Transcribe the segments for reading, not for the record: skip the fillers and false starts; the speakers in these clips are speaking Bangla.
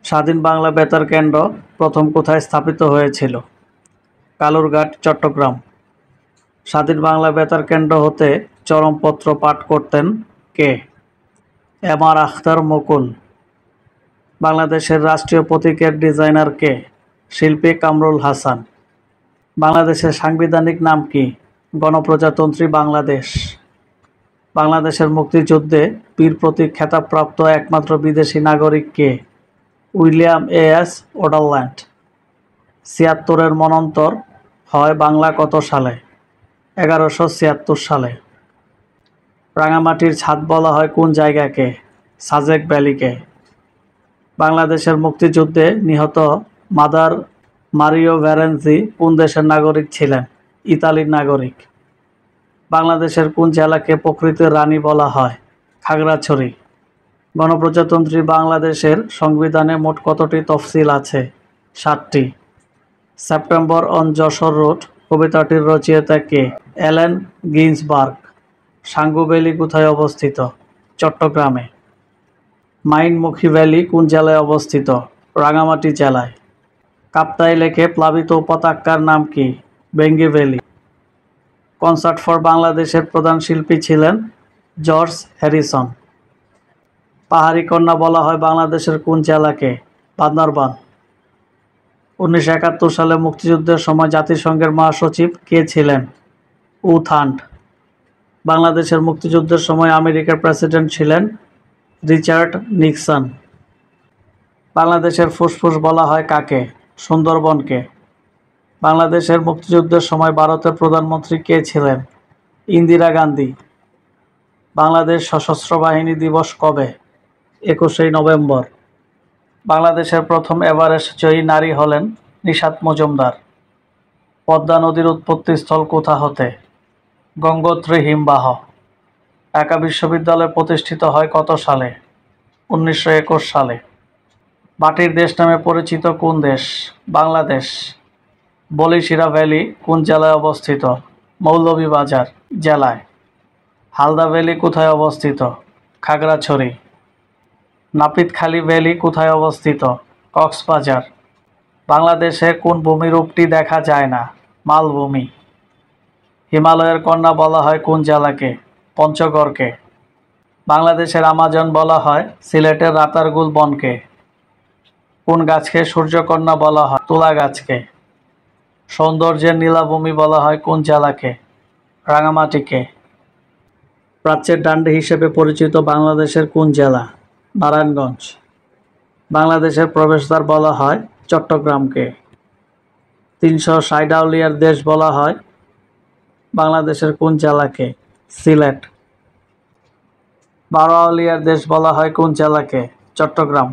স্বাধীন বাংলা বেতার কেন্দ্র প্রথম কোথায় স্থাপিত হয়েছিল? কালুরঘাট, চট্টগ্রাম। স্বাধীন বাংলা বেতার কেন্দ্র হতে চরমপত্র পাঠ করতেন কে? এম আর আখতার মুকুল। বাংলাদেশের রাষ্ট্রীয় প্রতীকের ডিজাইনার কে? শিল্পী কামরুল হাসান। বাংলাদেশের সাংবিধানিক নাম কি? গণপ্রজাতন্ত্রী বাংলাদেশ। বাংলাদেশের মুক্তিযুদ্ধে বীর প্রতীক খেতাবপ্রাপ্ত একমাত্র বিদেশি নাগরিক কে? William S ওডারল্যান্ড। ৭৬-এর মন্বন্তর হয় বাংলা কত সালে? ১১৭৬ সালে। রাঙামাটির ছাদ বলা হয় কোন জায়গাকে? সাজেক ভ্যালিকে। বাংলাদেশের মুক্তিযুদ্ধে নিহত মাদার মারিও ভেরেনজি কোন দেশের নাগরিক ছিলেন? ইতালির নাগরিক। বাংলাদেশের কোন জেলাকে প্রকৃতির রানী বলা হয়? খাগড়াছড়ি। গণপ্রজাতন্ত্রী বাংলাদেশের সংবিধানে মোট কতটি তফসিল আছে? ৭টি। সেপ্টেম্বর অন যশোর রোড কবিতাটির রচয়িতা কে? Allen Ginsberg. সাঙ্গু ভ্যালি কোথায় অবস্থিত? চট্টগ্রামে। মাইনমুখী ভ্যালি কোন জেলায় অবস্থিত? রাঙামাটি জেলায়। কাপ্তাই লেকে প্লাবিত উপত্যকার নাম কি? বেঙ্গি ভ্যালি। কনসার্ট ফর বাংলাদেশের প্রধান শিল্পী ছিলেন জর্জ হ্যারিসন। পাহাড়ি কন্যা বলা হয় বাংলাদেশের কোন জেলাকে? বান্দরবান। ১৯৭১ সালে মুক্তিযুদ্ধের সময় জাতিসংঘের মহাসচিব কে ছিলেন? উ থান্ড। বাংলাদেশের মুক্তিযুদ্ধের সময় আমেরিকার প্রেসিডেন্ট ছিলেন রিচার্ড নিক্সন। বাংলাদেশের ফুসফুস বলা হয় কাকে? সুন্দরবনকে। বাংলাদেশের মুক্তিযুদ্ধের সময় ভারতের প্রধানমন্ত্রী কে ছিলেন? ইন্দিরা গান্ধী। বাংলাদেশ সশস্ত্র বাহিনী দিবস কবে? ২১শে নভেম্বর। বাংলাদেশের প্রথম এভারেস্ট জয়ী নারী হলেন নিশাত মজুমদার। পদ্মা নদীর উৎপত্তিস্থল কোথা হতে? গঙ্গোত্রী হিমবাহ। ঢাকা বিশ্ববিদ্যালয় প্রতিষ্ঠিত হয় কত সালে? ১৯২১ সালে। মাটির দেশ নামে পরিচিত কোন দেশ? বাংলাদেশ। বলিশিরা ভ্যালি কোন জেলায় অবস্থিত? মৌলভীবাজার জেলায়। হালদা ভ্যালি কোথায় অবস্থিত? খাগড়াছড়ি। নাপিতখালী ভ্যালি কোথায় অবস্থিত? কক্সবাজার। বাংলাদেশে কোন ভূমিরূপটি দেখা যায় না? মালভূমি। হিমালয়ের কন্যা বলা হয় কোন জেলাকে? পঞ্চগড়কে। বাংলাদেশের আমাজন বলা হয় সিলেটের রাতারগুল বনকে। কোন গাছকে সূর্যকন্যা বলা হয়? তুলা গাছকে। সৌন্দর্যের নীলাভূমি বলা হয় কোন জেলাকে? রাঙামাটিকে। প্রাচ্যের ডান্ডি হিসেবে পরিচিত বাংলাদেশের কোন জেলা? নারায়ণগঞ্জ। বাংলাদেশের প্রবেশদ্বার বলা হয় চট্টগ্রামকে। ৩৬০ আউলিয়ার দেশ বলা হয় বাংলাদেশের কোন জেলাকে? সিলেট। ১২ আউলিয়ার দেশ বলা হয় কোন জেলাকে? চট্টগ্রাম।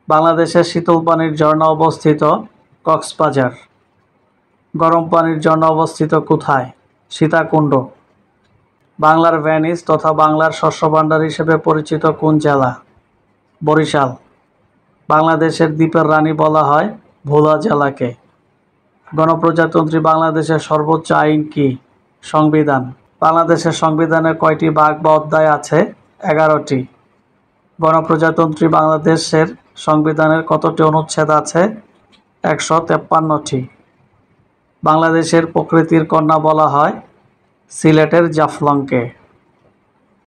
বাংলাদেশের শীতল পানির ঝর্ণা অবস্থিত কক্সবাজার। গরম পানির ঝর্ণা অবস্থিত কোথায়? সীতাকুণ্ড। বাংলার ভেনিস তথা বাংলার শস্য ভাণ্ডার হিসেবে পরিচিত কোন জেলা? বরিশাল। বাংলাদেশের দ্বীপের রানী বলা হয় ভোলা জেলাকে। গণপ্রজাতন্ত্রী বাংলাদেশের সর্বোচ্চ আইন কি? সংবিধান। বাংলাদেশের সংবিধানে কয়টি ভাগ বা অধ্যায় আছে? ১১টি। গণপ্রজাতন্ত্রী বাংলাদেশের সংবিধানের কতটি অনুচ্ছেদ আছে? ১৫৩টি। বাংলাদেশের প্রকৃতির কন্যা বলা হয় সিলেটের জাফলংকে।